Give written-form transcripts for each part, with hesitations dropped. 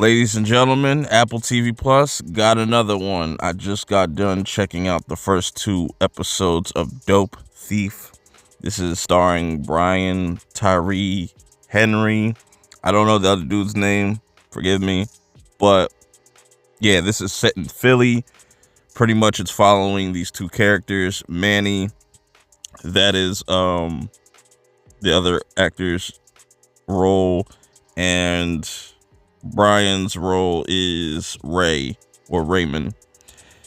Ladies and gentlemen, Apple TV Plus got another one. I just got done checking out the first 2 episodes of Dope Thief. This is starring Brian Tyree Henry. I don't know the other dude's name, forgive me. But yeah, this is set in Philly. Pretty much it's following these 2 characters. Manny, that is the other actor's role, and Brian's role is Ray or Raymond.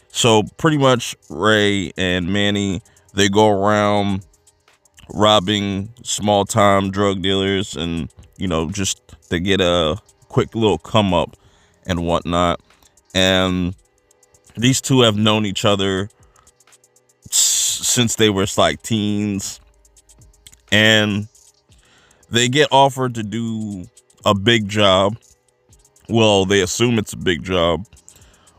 So pretty much Ray and Manny, they go around robbing small time drug dealers and, just to get a quick little come up and whatnot. And these 2 have known each other since they were like teens, and they get offered to do a big job. Well, they assume it's a big job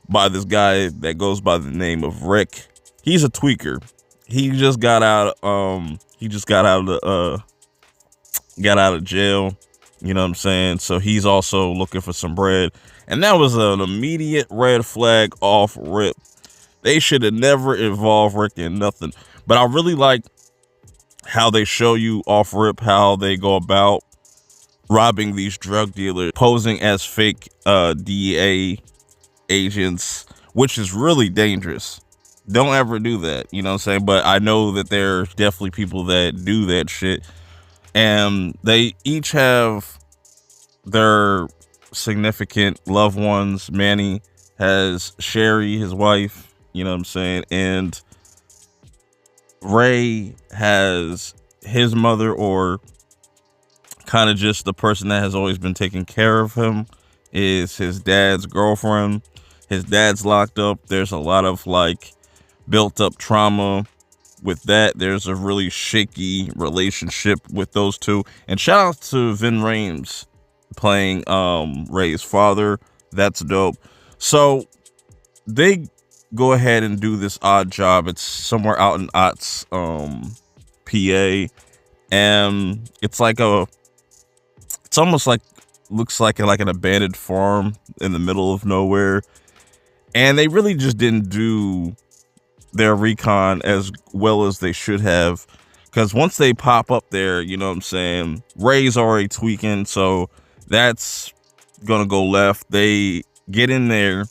by this guy that goes by the name of Rick. He's a tweaker. He just got out. Got out of jail. You know what I'm saying? So he's also looking for some bread, and that was an immediate red flag off rip. They should have never involved Rick in nothing. But I really like how they show you off rip how they go about robbing these drug dealers, posing as fake DEA agents, which is really dangerous. Don't ever do that, you know what I'm saying? But I know that there's definitely people that do that shit, and they each have their significant loved ones. Manny has Sherry, his wife, you know what I'm saying? And Ray has his mother, or kind of just the person that has always been taking care of him, is his dad's girlfriend. His dad's locked up. There's a lot of built up trauma with that. There's a really shaky relationship with those 2. And shout out to Vin Rames playing Ray's father. That's dope. So they go ahead and do this odd job. It's somewhere out in Ott's PA, and it's almost looks like an abandoned farm in the middle of nowhere. And they really just didn't do their recon as well as they should have, because once they pop up there, you know what I'm saying, Ray's already tweaking, so that's gonna go left. They get in there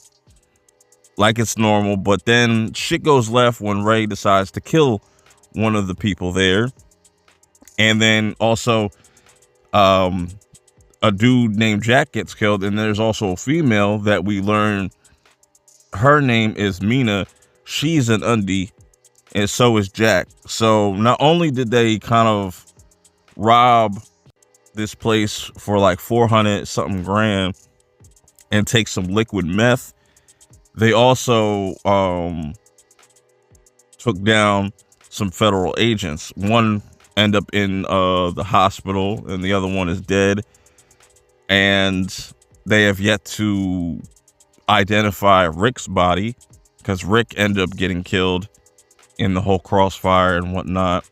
like it's normal, but then shit goes left when Ray decides to kill one of the people there. And then also a dude named Jack gets killed, and there's also a female that we learn her name is Mina. She's an undie, and so is Jack. So not only did they kind of rob this place for like 400 something grand and take some liquid meth, they also took down some federal agents. One end up in the hospital, and the other one is dead. And they have yet to identify Rick's body, because Rick ended up getting killed in the whole crossfire and whatnot.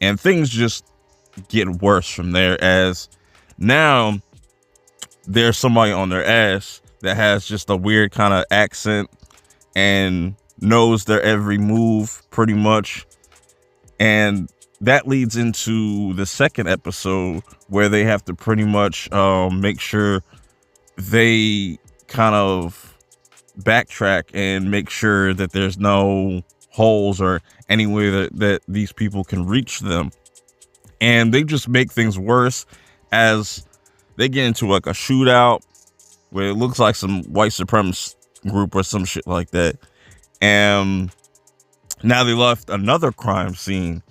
And things just get worse from there, as now there's somebody on their ass that has just a weird kind of accent and knows their every move pretty much. And that leads into the second episode, where they have to pretty much make sure they kind of backtrack and make sure that there's no holes or any way that these people can reach them. And they just make things worse as they get into like a shootout where it looks like some white supremacist group or some shit like that. And now they left another crime scene,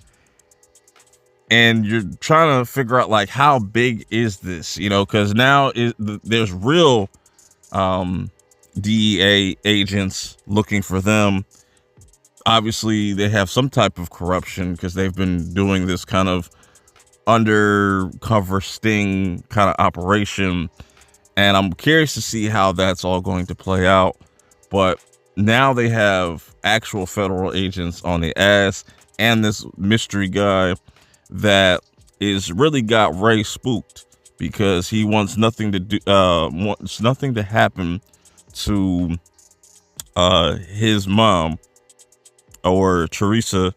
and you're trying to figure out like how big is this, because now there's real DEA agents looking for them. Obviously they have some type of corruption, because they've been doing this kind of undercover sting kind of operation, and I'm curious to see how that's all going to play out. But now they have actual federal agents on the ass, and this mystery guy that is really got Ray spooked. because he wants nothing to happen to his mom, or Teresa.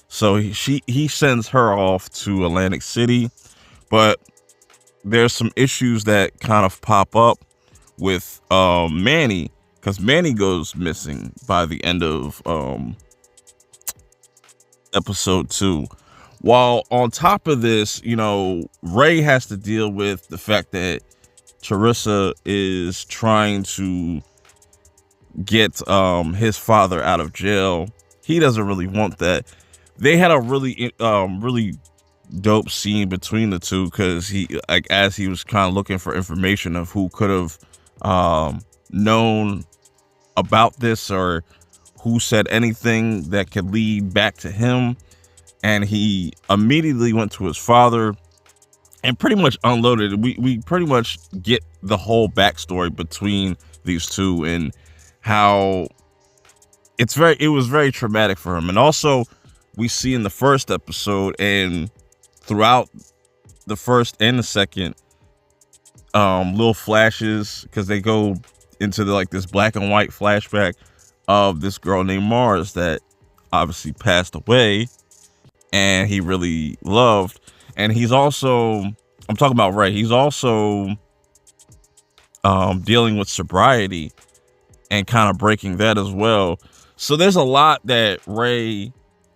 So he sends her off to Atlantic City, but there's some issues that kind of pop up with Manny, because Manny goes missing by the end of episode 2. While on top of this, Ray has to deal with the fact that Teresa is trying to get his father out of jail. He doesn't really want that. They had a really dope scene between the two, because as he was kind of looking for information of who could have known about this, or who said anything that could lead back to him, and he immediately went to his father and pretty much unloaded. We pretty much get the whole backstory between these two, and how it was very traumatic for him. And also, we see in the first episode and throughout the first and the second, little flashes, because they go into this black and white flashback of this girl named Mars that obviously passed away and he really loved. And he's also, I'm talking about Ray, he's also dealing with sobriety and kind of breaking that as well. So there's a lot that Ray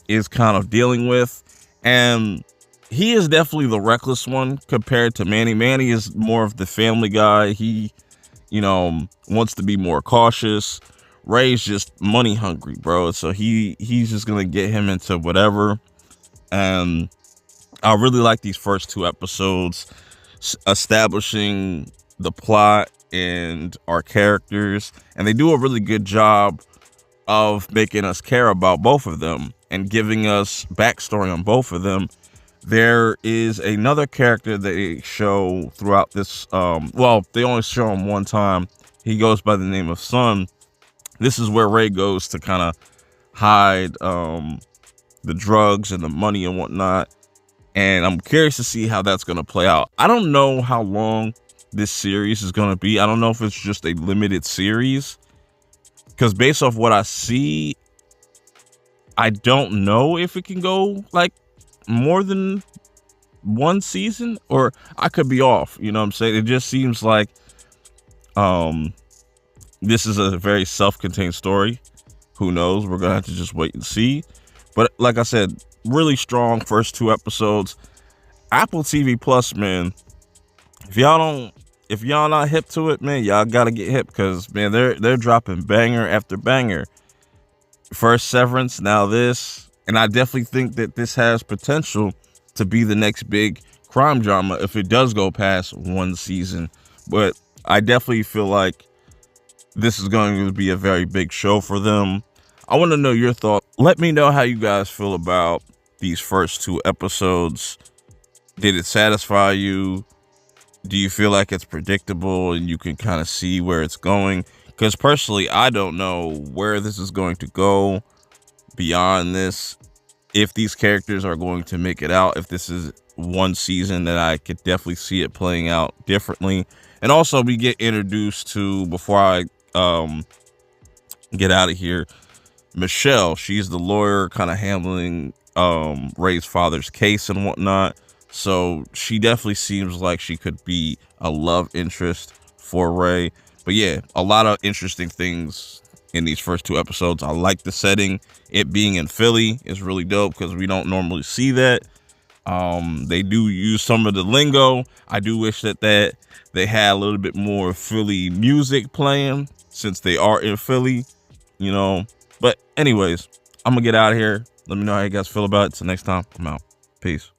is kind of dealing with, and he is definitely the reckless one compared to Manny. Manny is more of the family guy. He, wants to be more cautious. Ray's just money hungry, bro. So he's just gonna get him into whatever. And I really like these first 2 episodes, establishing the plot and our characters, and they do a really good job of making us care about both of them and giving us backstory on both of them. There is another character that they show throughout this. They only show him one time. He goes by the name of Sun. This is where Ray goes to kind of hide the drugs and the money and whatnot. And I'm curious to see how that's going to play out. I don't know how long this series is going to be. I don't know if it's just a limited series, because based off what I see, I don't know if it can go more than one season, or I could be off. You know what I'm saying? It just seems like this is a very self-contained story. Who knows? We're gonna have to just wait and see. But like I said, really strong first 2 episodes. Apple TV Plus, man. If y'all not hip to it, man, y'all gotta get hip, because man, they're dropping banger after banger. First Severance, now this, and I definitely think that this has potential to be the next big crime drama if it does go past one season. But I definitely feel like this is going to be a very big show for them. I want to know your thoughts. Let me know how you guys feel about these first 2 episodes. Did it satisfy you? Do you feel like it's predictable and you can kind of see where it's going? Because personally, I don't know where this is going to go beyond this. If these characters are going to make it out, if this is one season, that I could definitely see it playing out differently. And also, we get introduced to, before I get out of here, Michelle. She's the lawyer kind of handling Ray's father's case and whatnot. So she definitely seems like she could be a love interest for Ray. But yeah, a lot of interesting things in these first 2 episodes. I like the setting. It being in Philly is really dope, because we don't normally see that. They do use some of the lingo. I do wish that they had a little bit more Philly music playing, since they are in Philly, But anyways, I'm gonna get out of here. Let me know how you guys feel about it. Till next time, I'm out. Peace.